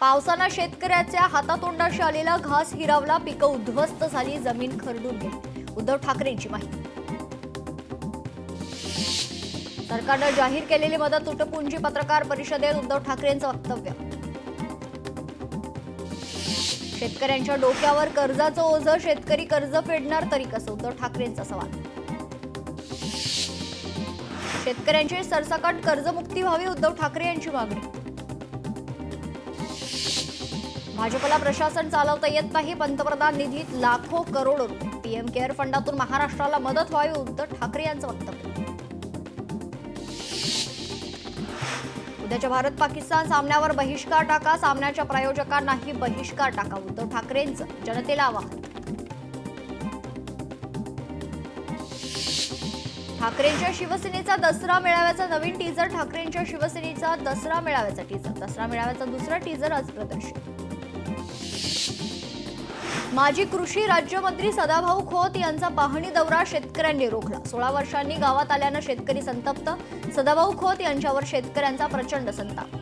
पावसानं शेतकऱ्याच्या हातातोंडाशी आलेला घास हिरावला, पिकं उद्ध्वस्त झाली, जमीन खरडून गेली. उद्धव ठाकरेंची माहिती. सरकारनं जाहीर केलेली मदत तुटपुंजी, पत्रकार परिषदेत उद्धव ठाकरेंचं वक्तव्य. शेतकऱ्यांच्या डोक्यावर कर्जाचं ओझं, शेतकरी कर्ज फेडणार तरी कसं, उद्धव ठाकरेंचा सवाल. शेतकऱ्यांची सरसकट कर्जमुक्ती व्हावी, उद्धव ठाकरे यांची मागणी. भाजपला प्रशासन चालवता येत नाही, पंतप्रधान निधीत लाखो करोडो रुपये, पीएम केअर फंडातून महाराष्ट्राला मदत व्हावी, उद्धव ठाकरे यांचं वक्तव्य. उद्याच्या भारत पाकिस्तान सामन्यावर बहिष्कार टाका, सामन्याच्या प्रायोजकांनाही बहिष्कार टाका, उद्धव ठाकरेंचं जनतेला आवाहन. ठाकरेंच्या शिवसेनेचा दसरा मेळाव्याचा नवीन टीजर, ठाकरेंच्या शिवसेनेचा दसरा मेळाव्याचा टीजर, दसरा मेळाव्याचा दुसरा टीजर आज प्रदर्शित. माजी कृषी राज्यमंत्री सदाभाऊ खोत यांचा पाहणी दौरा शेतकऱ्यांनी रोखला. 16 वर्षांनी गावात आल्यानं शेतकरी संतप्त, सदाभाऊ खोत यांच्यावर शेतकऱ्यांचा प्रचंड संताप.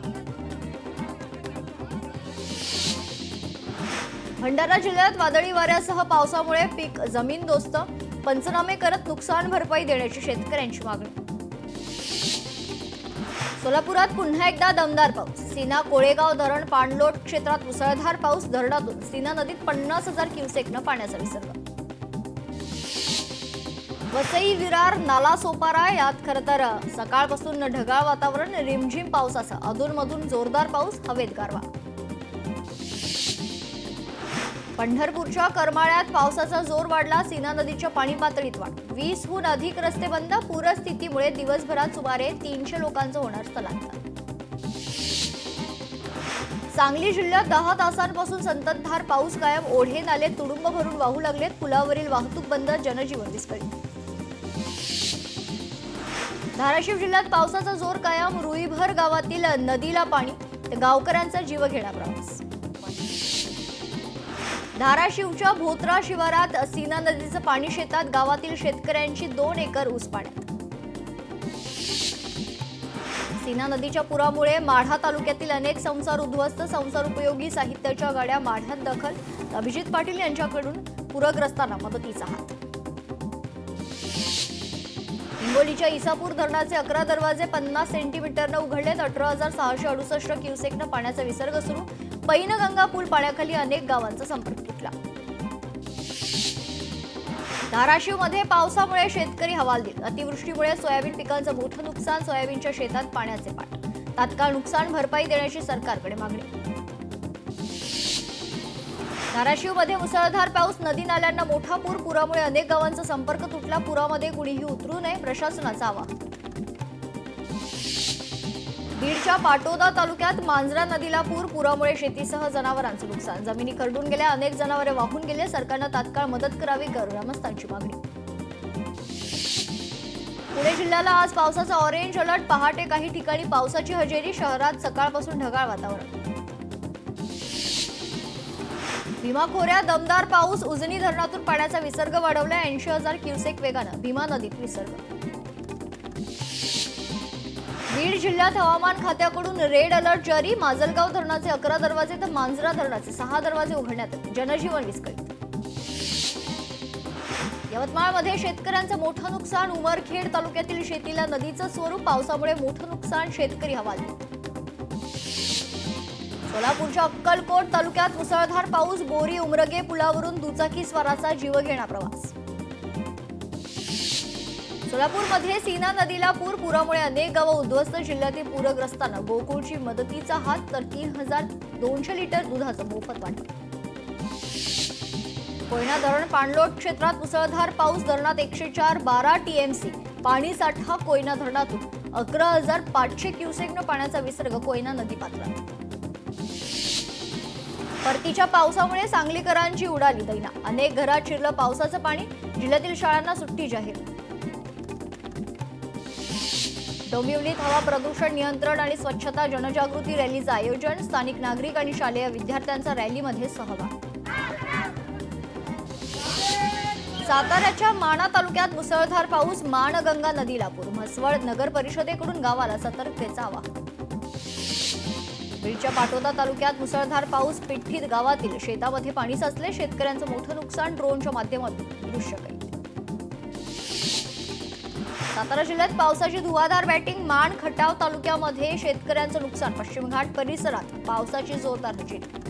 भंडारा जिल्ह्यात वादळी वाऱ्यासह पावसामुळे पीक जमीनदोस्त, पंचनामे करत नुकसान भरपाई देण्याची शेतकऱ्यांची मागणी. सोलापुरात पुन्हा एकदा दमदार पाऊस, सीना कोळेगाव धरण पाणलोट क्षेत्रात मुसळधार पाऊस, धरणातून सीना नदीत 50,000 क्युसेकनं पाण्याचा विसर्ग. वसई विरार नाला सोपारा यात खरं तर सकाळपासून ढगाळ वातावरण, रिमझिम पावसाचा, अधूनमधून जोरदार पाऊस, हवेत गारवा. पंढरपूरच्या करमाळ्यात पावसाचा जोर वाढला, सीना नदीच्या पाणी पातळीत वाढ, 20हून अधिक रस्ते बंद, पूरस्थितीमुळे दिवसभरात सुमारे 300 लोकांचं होणार स्थलांतर. सांगली जिल्ह्यात 10 तासांपासून संततधार पाऊस कायम, ओढे नाले तुडुंब भरून वाहू लागलेत, पुलावरील वाहतूक बंद, जनजीवन विस्कळीत. धाराशिव जिल्ह्यात पावसाचा जोर कायम, रुईभर गावातील नदीला पाणी, गावकऱ्यांचा जीव घेणा प्रवास. धाराशिवच्या भोत्रा शिवारात सीना नदीचं पाणी शेतात, गावातील शेतकऱ्यांची 2 एकर ऊस पाण्यात. सीना नदीच्या पुरामुळे माढा तालुक्यातील अनेक संसार उद्ध्वस्त, संसार उपयोगी साहित्याच्या गाड्या माढ्यात दाखल, अभिजित पाटील यांच्याकडून पूरग्रस्तांना मदतीचा हात. हिंगोलीच्या इसापूर धरणाचे 11 दरवाजे 50 सेंटीमीटरनं उघडलेत, 18,668 क्युसेकनं पाण्याचा विसर्ग सुरू, पैनगंगा पूल पाण्याखाली, अनेक गावांचा संपर्क तुटला. धाराशिवमध्ये पावसामुळे शेतकरी हवालदिल, अतिवृष्टीमुळे सोयाबीन पिकांचं मोठं नुकसान, सोयाबीनच्या शेतात पाण्याचे पाट, तात्काळ नुकसान भरपाई देण्याची सरकारकडे मागणी. धाराशिवमध्ये मुसळधार पाऊस, नदी नाल्यांना मोठा पूर, पुरामुळे अनेक गावांचा संपर्क तुटला, पुरामध्ये कुणीही उतरू नये, प्रशासनाचं आवाहन. बीडच्या पाटोदा तालुक्यात मांजरा नदीला पूर, पुरामुळे शेतीसह जनावरांचं नुकसान, जमिनी खरडून गेल्या, अनेक जनावरे वाहून गेले, सरकारनं तात्काळ मदत करावी, ग्रामस्थांची मागणी. पुणे जिल्ह्याला आज पावसाचा ऑरेंज अलर्ट, पहाटे काही ठिकाणी पावसाची हजेरी, शहरात सकाळपासून ढगाळ वातावरण. भीमा खोऱ्यात दमदार पाऊस, उजनी धरणातून पाण्याचा विसर्ग वाढवला, 80,000 क्युसेक वेगानं भीमा नदीत विसर्ग. बीड जिल्ह्यात हवामान खात्याकडून रेड अलर्ट जारी, माजलगाव धरणाचे 11 दरवाजे तर मांजरा धरणाचे 6 दरवाजे उघडण्यात आले, जनजीवन विस्कळीत. यवतमाळमध्ये शेतकऱ्यांचं मोठं नुकसान, उमरखेड तालुक्यातील शेतीला नदीचं स्वरूप, पावसामुळे मोठं नुकसान, शेतकरी हवालदिल. सोलापूरच्या अक्कलकोट तालुक्यात मुसळधार पाऊस, बोरी उमरगे पुलावरून दुचाकी स्वाराचा जीवघेणा प्रवास. सोलापूरमध्ये सीना नदीला पूर, पुरामुळे अनेक गावं उद्ध्वस्त, जिल्ह्यातील पूरग्रस्तांना गोकुळची मदतीचा हात, तर 3,200 लिटर दुधाचं मोफत वाटप. कोयना धरण पाणलोट क्षेत्रात मुसळधार पाऊस, धरणात 104 12 टीएमसी पाणी साठा, कोयना धरणातून 11,500 क्युसेकनं पाण्याचा विसर्ग, कोयना नदी पात्रात. परतीच्या पावसामुळे सांगलीकरांची उडाली दैना, अनेक घरात शिरलं पावसाचं पाणी, जिल्ह्यातील शाळांना सुट्टी जाहीर. डोंबिवलीत हवा प्रदूषण नियंत्रण आणि स्वच्छता जनजागृती रॅलीचं आयोजन, स्थानिक नागरिक आणि शालेय विद्यार्थ्यांचा रॅलीमध्ये सहभाग. साताऱ्याच्या माणा तालुक्यात मुसळधार पाऊस, माणगंगा नदीला पूर, म्हसवड नगर परिषदेकडून गावाला सतर्कतेचं आवाहन. बीडच्या पाटोदा तालुक्यात मुसळधार पाऊस. पिठ्ठीत गावातील शेतामध्ये पाणी साचले. शेतकऱ्यांचं मोठं नुकसान. ड्रोनच्या माध्यमातून दृश्य कैद. सातारा जिल्ह्यात पावसाची धुवाधार बॅटिंग. माण खटाव तालुक्यामध्ये शेतकऱ्यांचं नुकसान. पश्चिम घाट परिसरात पावसाची जोरदार हजेरी.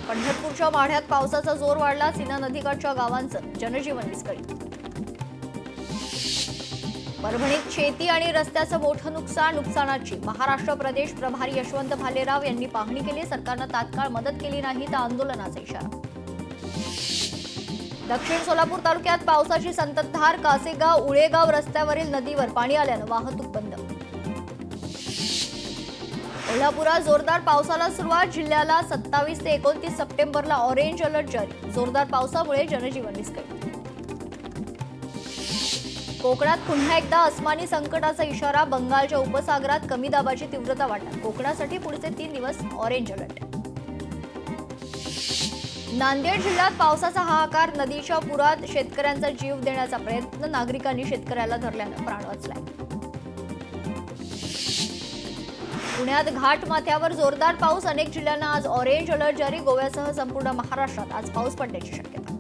पंढरपूरच्या माढ्यात पावसाचा जोर वाढला. सीना नदीकाठच्या गावांचं जनजीवन विस्कळीत. परभणीत शेती आणि रस्त्याचं मोठं नुकसान. नुकसानाची महाराष्ट्र प्रदेश प्रभारी यशवंत भालेराव यांनी पाहणी केली. सरकारनं तात्काळ मदत केली नाही तर आंदोलनाचा इशारा. दक्षिण सोलापूर तालुक्यात पावसाची संततधार. कासेगाव उळेगाव रस्त्यावरील नदीवर पाणी आल्यानं वाहतूक बंद. कोल्हापुरात जोरदार पावसाला सुरुवात. जिल्ह्याला 27 ते 29 सप्टेंबरला ऑरेंज अलर्ट जारी. जोरदार पावसामुळे जनजीवन विस्कळीत. कोकणात पुन्हा एकदा अस्मानी संकटाचा इशारा. बंगालच्या उपसागरात कमी दाबाची तीव्रता वाढणार. कोकणासाठी पुढचे 3 दिवस ऑरेंज अलर्ट. नांदेड जिल्ह्यात पावसाचा हाहाकार. नदीच्या पुरात शेतकऱ्यांचा जीव देण्याचा प्रयत्न. नागरिकांनी शेतकऱ्याला धरल्यानं प्राण वाचलाय. पुण्यात घाट माथ्यावर जोरदार पाऊस. अनेक जिल्ह्यांना आज ऑरेंज अलर्ट जारी. गोव्यासह संपूर्ण महाराष्ट्रात आज पाऊस पडण्याची शक्यता.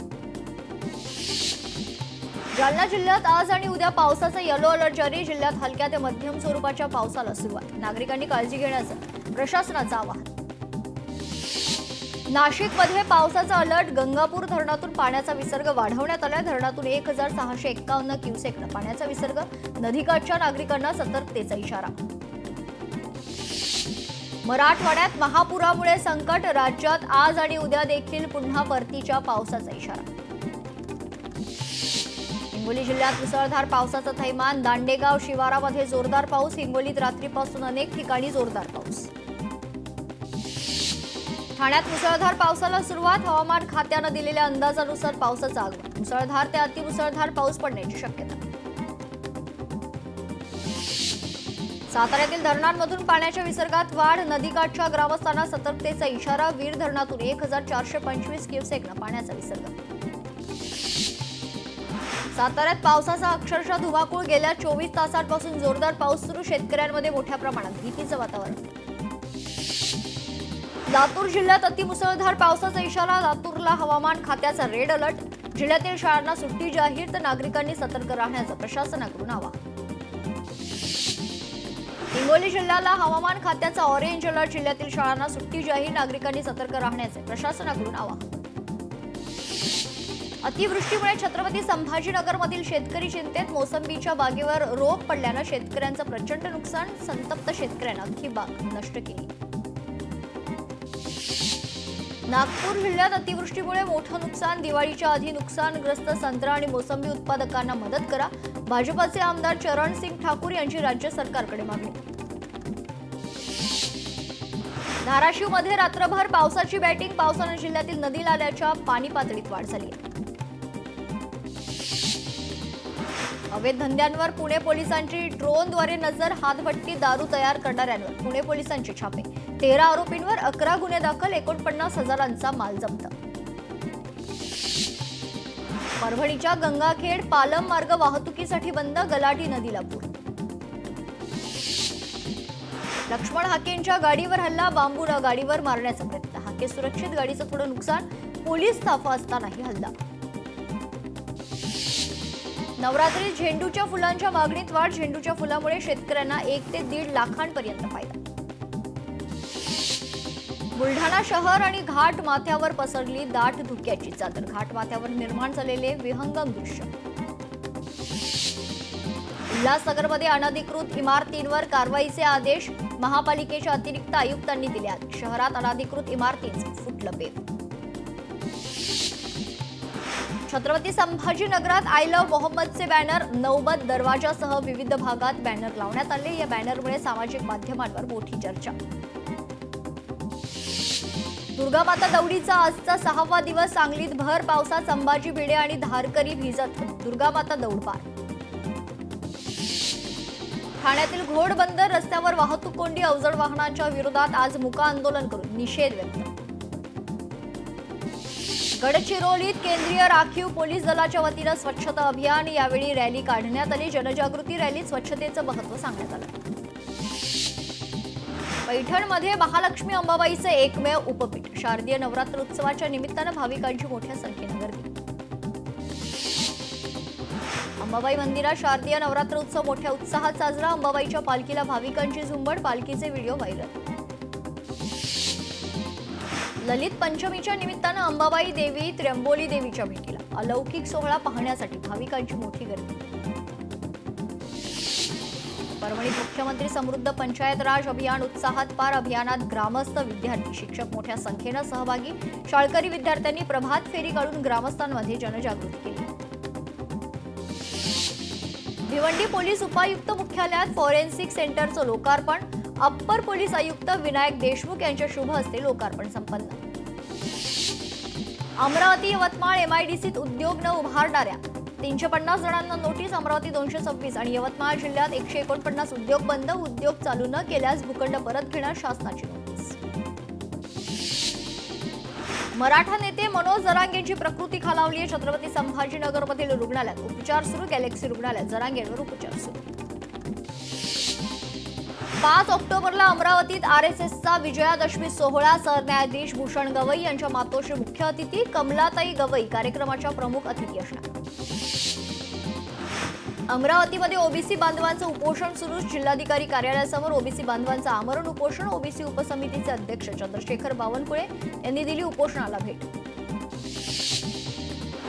जालना जिल्ह्यात आज आणि उद्या पावसाचा येलो अलर्ट जारी. जिल्ह्यात हलक्या ते मध्यम स्वरूपाच्या पावसाला सुरुवात. नागरिकांनी काळजी घेण्याचं प्रशासनाचं आवाहन. नाशिकमध्ये पावसाचा अलर्ट. गंगापूर धरणातून पाण्याचा विसर्ग वाढवण्यात आला. धरणातून 1651 क्युसेकनं पाण्याचा विसर्ग. नदीकाठच्या नागरिकांना सतर्कतेचा इशारा. मराठवाड्यात महापुरामुळे संकट. राज्यात आज आणि उद्या देखील पुन्हा परतीच्या पावसाचा इशारा. हिंगोली जिल्ह्यात मुसळधार पावसाचं थैमान. दांडेगाव शिवारामध्ये जोरदार पाऊस. हिंगोलीत रात्रीपासून अनेक ठिकाणी जोरदार पाऊस. ठाण्यात मुसळधार पावसाला सुरुवात. हवामान खात्यानं दिलेल्या अंदाजानुसार पावसाचं आगमन. मुसळधार ते अतिमुसळधार पाऊस पडण्याची शक्यता. साताऱ्यातील धरणांमधून पाण्याच्या विसर्गात वाढ. नदीकाठच्या ग्रामस्थांना सतर्कतेचा इशारा. वीर धरणातून 1425 क्युसेकनं पाण्याचा विसर्ग. साताऱ्यात पावसाचा अक्षरशः धुमाकूळ. गेल्या 24 तासांपासून जोरदार पाऊस सुरू. शेतकऱ्यांमध्ये मोठ्या प्रमाणात भीतीचं वातावरण. लातूर जिल्ह्यात अतिमुसळधार पावसाचा इशारा. लातूरला हवामान खात्याचा रेड अलर्ट. जिल्ह्यातील शाळांना सुट्टी जाहीर तर नागरिकांनी सतर्क राहण्याचं प्रशासनाकडून आवाहन. हिंगोली जिल्ह्याला हवामान खात्याचा ऑरेंज अलर्ट. जिल्ह्यातील शाळांना सुट्टी जाहीर. नागरिकांनी सतर्क राहण्याचे प्रशासनाकडून आवाहन. अतिवृष्टीमुळे छत्रपती संभाजीनगरमधील शेतकरी चिंतेत. मोसंबीच्या बागेवर रोग पडल्यानं शेतकऱ्यांचं प्रचंड नुकसान. संतप्त शेतकऱ्यांना अख्खी बाग नष्ट केली. नागपूर जिल्ह्यात अतिवृष्टीमुळे मोठं नुकसान. दिवाळीच्या आधी नुकसानग्रस्त संत्रा आणि मोसंबी उत्पादकांना मदत करा. भाजपाचे आमदार चरणसिंग ठाकूर यांची राज्य सरकारकडे मागणी. धाराशिवमध्ये रात्रभर पावसाची बॅटिंग. पावसानं जिल्ह्यातील नदी नाल्याच्या पाणी पातळीत वाढ झाली. अवैध धंद्यांवर पुणे पोलिसांची ड्रोनद्वारे नजर. हातभट्टी दारू तयार करणाऱ्यांवर पुणे पोलिसांचे छापे. 13 आरोपींवर 11 गुन्हे दाखल. 49,000चा माल जप्त. परभणीच्या गंगाखेड पालम मार्ग वाहतुकीसाठी बंद. गलाटी नदीला पूर. लक्ष्मण हाकेंच्या गाडीवर हल्ला. बांबूला गाडीवर मारण्याचा प्रयत्न. हाके सुरक्षित. गाडीचं थोडं नुकसान. पोलीस ताफा असतानाही हल्ला. नवरात्रीत झेंडूच्या फुलांच्या मागणीत वाढ. झेंडूच्या फुलामुळे शेतकऱ्यांना 1 ते 1.5 लाखांपर्यंत फायदा. बुलढाणा शहर आणि घाट माथ्यावर पसरली दाट धुक्याची चादर. घाट माथ्यावर निर्माण झालेले विहंगम दृश्य. उल्हासनगरमध्ये अनधिकृत इमारतींवर कारवाईचे आदेश. महापालिकेच्या अतिरिक्त आयुक्तांनी दिले आदेश. शहरात अनधिकृत इमारतींचं फुटलं पेव. छत्रपती संभाजीनगरात आय लव्ह मोहम्मदचे बॅनर. नौबत दरवाजासह विविध भागात बॅनर लावण्यात आले. या बॅनरमुळे सामाजिक माध्यमांवर मोठी चर्चा. दुर्गामाता दौडीचा आजचा 6वा दिवस. सांगलीत भर पावसात संभाजी भिडे आणि धारकरी भिजत. दुर्गामाता दौड पार. ठाण्यातील घोडबंदर रस्त्यावर वाहतूक कोंडी. अवजड वाहनांच्या विरोधात आज मुका आंदोलन करून निषेध व्यक्त. गडचिरोलीत केंद्रीय राखीव पोलीस दलाच्या वतीनं स्वच्छता अभियान. यावेळी रॅली काढण्यात आली. जनजागृती रॅलीत स्वच्छतेचं महत्त्व सांगण्यात आलं. पैठणमध्ये महालक्ष्मी अंबाबाईचे एकमेव उपपीठ. शारदीय नवरात्र उत्सवाच्या निमित्तानं भाविकांची मोठ्या संख्येनं गर्दी. अंबाबाई मंदिरात शारदीय नवरात्र उत्सव मोठ्या उत्साहात साजरा. अंबाबाईच्या पालखीला भाविकांची झुंबड. पालखीचे व्हिडिओ व्हायरल. ललित पंचमीच्या निमित्तानं अंबाबाई देवी त्र्यंबोली देवीच्या भेटीला. अलौकिक सोहळा पाहण्यासाठी भाविकांची मोठी गर्दी. परभणीत मुख्यमंत्री समृद्ध पंचायत राज अभियान उत्साहात पार. अभियानात ग्रामस्थ, विद्यार्थी, शिक्षक मोठ्या संख्येनं सहभागी. शाळकरी विद्यार्थ्यांनी प्रभात फेरी काढून ग्रामस्थांमध्ये जनजागृती केली. भिवंडी पोलीस उपायुक्त मुख्यालयात फॉरेन्सिक सेंटरचं लोकार्पण. अप्पर पोलीस आयुक्त विनायक देशमुख यांच्या शुभ हस्ते लोकार्पण संपन्न. अमरावती यवतमाळ एमआयडीसीत उद्योग न उभारणाऱ्या 350 जणांना नोटीस. अमरावती 226 आणि यवतमाळ जिल्ह्यात 149 उद्योग बंद. उद्योग चालू न केल्यास भूखंड परत घेणार शासनाची नोटीस. मराठा नेते मनोज जरांगेंची प्रकृती खालावली आहे. छत्रपती संभाजीनगरमधील रुग्णालयात उपचार सुरू. गॅलेक्सी रुग्णालयात जरांगेंवर उपचार सुरू. 5 ऑक्टोबरला अमरावतीत आरएसएसचा विजयादशमी सोहळा. सरन्यायाधीश भूषण गवई यांच्या मातोश्री मुख्य अतिथी. कमलाताई गवई कार्यक्रमाच्या प्रमुख अतिथी असणार. अमरावतीमध्ये ओबीसी बांधवांचं उपोषण सुरू. जिल्हाधिकारी कार्यालयासमोर ओबीसी बांधवांचं आमरण उपोषण. ओबीसी उपसमितीचे अध्यक्ष चंद्रशेखर बावनकुळे यांनी दिली उपोषणाला भेट.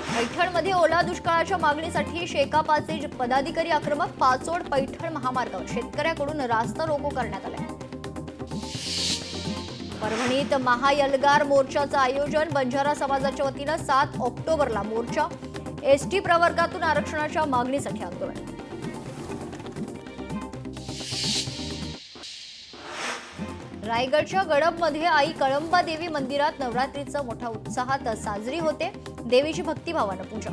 पैठणमध्ये ओला दुष्काळाच्या मागणीसाठी शेकापचे पदाधिकारी आक्रमक. पाचोड पैठण महामार्गावर शेतकऱ्याकडून रास्ता रोको करण्यात आला. परभणीत महायलगार मोर्चाचं आयोजन. बंजारा समाजाच्या वतीनं 7 ऑक्टोबरला मोर्चा. एसटी प्रवर्गातून आरक्षणाच्या मागणीसाठी आंदोलन. रायगडच्या गडबमध्ये आई कळंबा देवी मंदिरात नवरात्रीचा मोठ्या उत्साहात साजरी होते. देवीची भक्तिभावानं पूजा.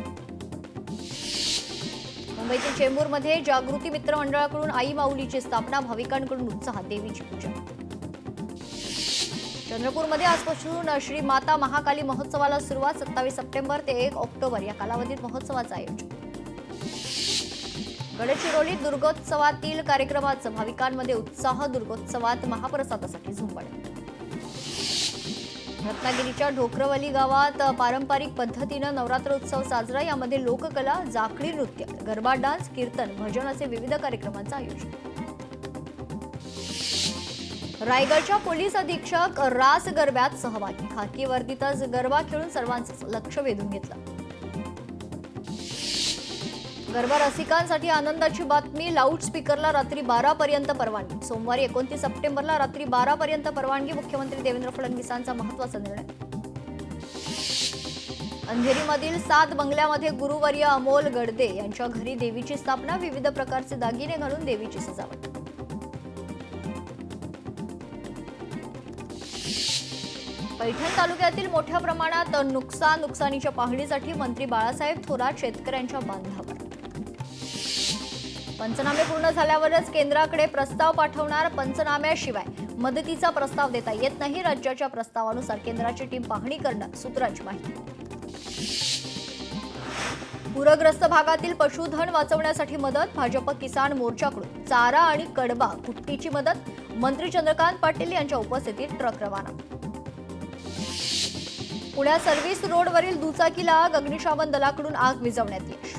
मुंबईतील चेंबूरमध्ये जागृती मित्र मंडळाकडून आई माऊलीची स्थापना. भाविकांकडून उत्साहात देवीची पूजा. चंद्रपूरमध्ये आजपासून श्री माता महाकाली महोत्सवाला सुरुवात. 27 सप्टेंबर ते 1 ऑक्टोबर या कालावधीत महोत्सवाचं आयोजन. गडचिरोलीत दुर्गोत्सवातील कार्यक्रमाचं भाविकांमध्ये उत्साह. दुर्गोत्सवात महाप्रसादासाठी झुंबड. रत्नागिरीच्या ढोकरवली गावात पारंपरिक पद्धतीनं नवरात्र उत्सव साजरा. यामध्ये लोककला, जाखडी नृत्य, गरबा डान्स, कीर्तन, भजन असे विविध कार्यक्रमांचं आयोजन. रायगडच्या पोलीस अधीक्षक रास गरब्यात सहभागी. खाकी वर्दीतच गरबा खेळून सर्वांचं लक्ष वेधून घेतलं. गरबा रसिकांसाठी आनंदाची बातमी. लाऊडस्पीकरला रात्री 12 पर्यंत परवानगी. सोमवारी 29 सप्टेंबरला रात्री 12 पर्यंत परवानगी. मुख्यमंत्री देवेंद्र फडणवीसांचा महत्त्वाचा निर्णय. अंधेरीमधील 7 बंगल्यामध्ये गुरुवर्य अमोल गडदे यांच्या घरी देवीची स्थापना. विविध प्रकारचे दागिने घालून देवीची सजावट. पैठण तालुक्यातील मोठ्या प्रमाणात नुकसानीच्या पाहणीसाठी मंत्री बाळासाहेब थोरात शेतकऱ्यांच्या बांधावर. पंचनामे पूर्ण झाल्यावरच केंद्राकडे प्रस्ताव पाठवणार. पंचनाम्याशिवाय मदतीचा प्रस्ताव देता येत नाही. राज्याच्या प्रस्तावानुसार केंद्राची टीम पाहणी करणार. सूत्रांची माहिती. पूरग्रस्त भागातील पशुधन वाचवण्यासाठी मदत. भाजप किसान मोर्चाकडून चारा आणि कडबा कुट्टीची मदत. मंत्री चंद्रकांत पाटील यांच्या उपस्थितीत ट्रक रवाना. पुण्यात सर्व्हिस रोडवरील दुचाकीला आग. अग्निशमन दलाकडून आग विझवण्यात यश.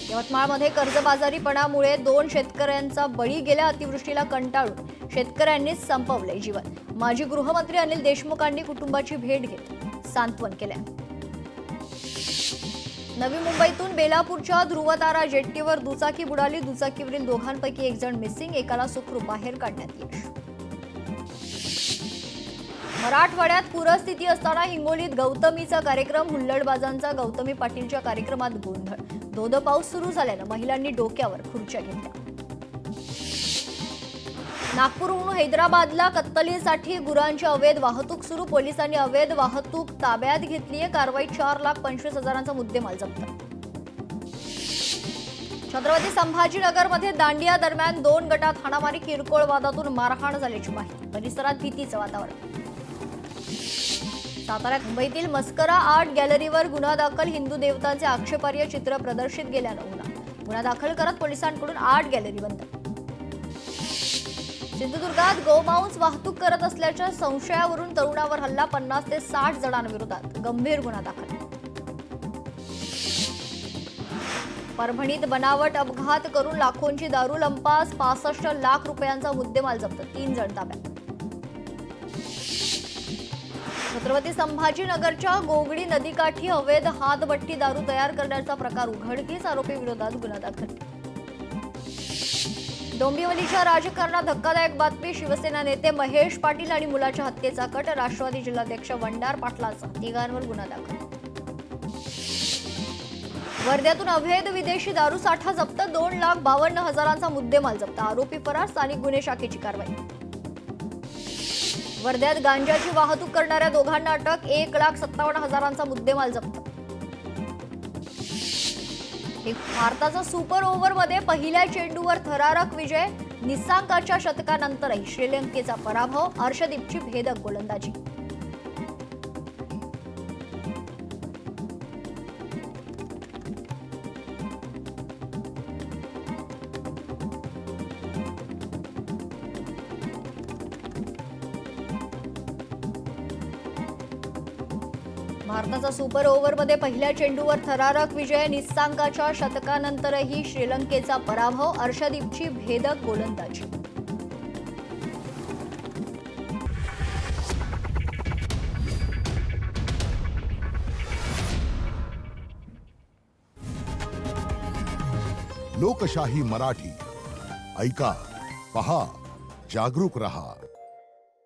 यवतमाळमध्ये कर्जबाजारीपणामुळे 2 शेतकऱ्यांचा बळी गेल्या. अतिवृष्टीला कंटाळून शेतकऱ्यांनीच संपवले जीवन. माजी गृहमंत्री अनिल देशमुखांनी कुटुंबाची भेट घेत सांत्वन केले. नवी मुंबईतून बेलापूरच्या ध्रुवतारा जेट्टीवर दुचाकी बुडाली. दुचाकीवरील दोघांपैकी एक जण मिसिंग. एकाला सुखरूप बाहेर काढण्यात यश. मराठवाड्यात पूरस्थिती असताना हिंगोलीत गौतमीचा कार्यक्रम. हुल्लडबाजांचा गौतमी पाटीलच्या कार्यक्रमात गोंधळ. धोध पाऊस सुरू झाल्यानं महिलांनी डोक्यावर खुर्च्या घेतल्या. नागपूरहून हैदराबादला कत्तलीसाठी गुरांची अवैध वाहतूक सुरू. पोलिसांनी अवैध वाहतूक ताब्यात घेतलीय. कारवाईत 4,25,000चा मुद्देमाल जप्त. छत्रपती संभाजीनगरमध्ये दांडिया दरम्यान 2 गटात हाणामारी. किरकोळ वादातून मारहाण झाल्याची माहिती. परिसरात भीतीचं वातावरण. साताऱ्यात मुंबईतील मस्करा आर्ट गॅलरीवर गुन्हा दाखल. हिंदू देवतांचे आक्षेपार्ह चित्र प्रदर्शित केल्यानं गुन्हा दाखल करत पोलिसांकडून आर्ट गॅलरी बंद. सिंधुदुर्गात गोमांस वाहतूक करत असल्याच्या संशयावरून तरुणावर हल्ला, 50 ते 60 जणांविरोधात गंभीर गुन्हा दाखल. परभणीत बनावट अपघात करून लाखोंची दारू लंपास, 65 लाख रुपयांचा मुद्देमाल जप्त, 3 जण ताब्यात. छत्रपती संभाजीनगरच्या गोगडी नदीकाठी अवैध हातभट्टी दारू तयार करण्याचा प्रकार उघडकीस, आरोपी विरोधात गुन्हा दाखल. डोंबिवलीच्या राजकारणात धक्कादायक बातमी, शिवसेना नेते महेश पाटील आणि मुलाच्या हत्येचा कट, राष्ट्रवादी जिल्हाध्यक्ष वंडार पाटलाचा, तिघांवर गुन्हा दाखल. वर्ध्यातून अवैध विदेशी दारू साठा जप्त, 2,52,000चा मुद्देमाल जप्त, आरोपी फरार, स्थानिक गुन्हे शाखेची कारवाई. वर्ध्यात गांजाची वाहतूक करणाऱ्या दोघांना अटक, 1,57,000चा मुद्देमाल जप्त. भारताचा सुपर ओव्हरमध्ये पहिल्या चेंडूवर थरारक विजय, निसांकाच्या शतकानंतरही श्रीलंकेचा पराभव, अर्शदीपची भेदक गोलंदाजी. भारताचा सुपर ओव्हरमध्ये पहिल्या चेंडूवर थरारक विजय, निसांकाच्या शतकानंतरही श्रीलंकेचा पराभव, अर्शदीपची भेदक गोलंदाजी. लोकशाही मराठी ऐका, पहा, जागरूक रहा.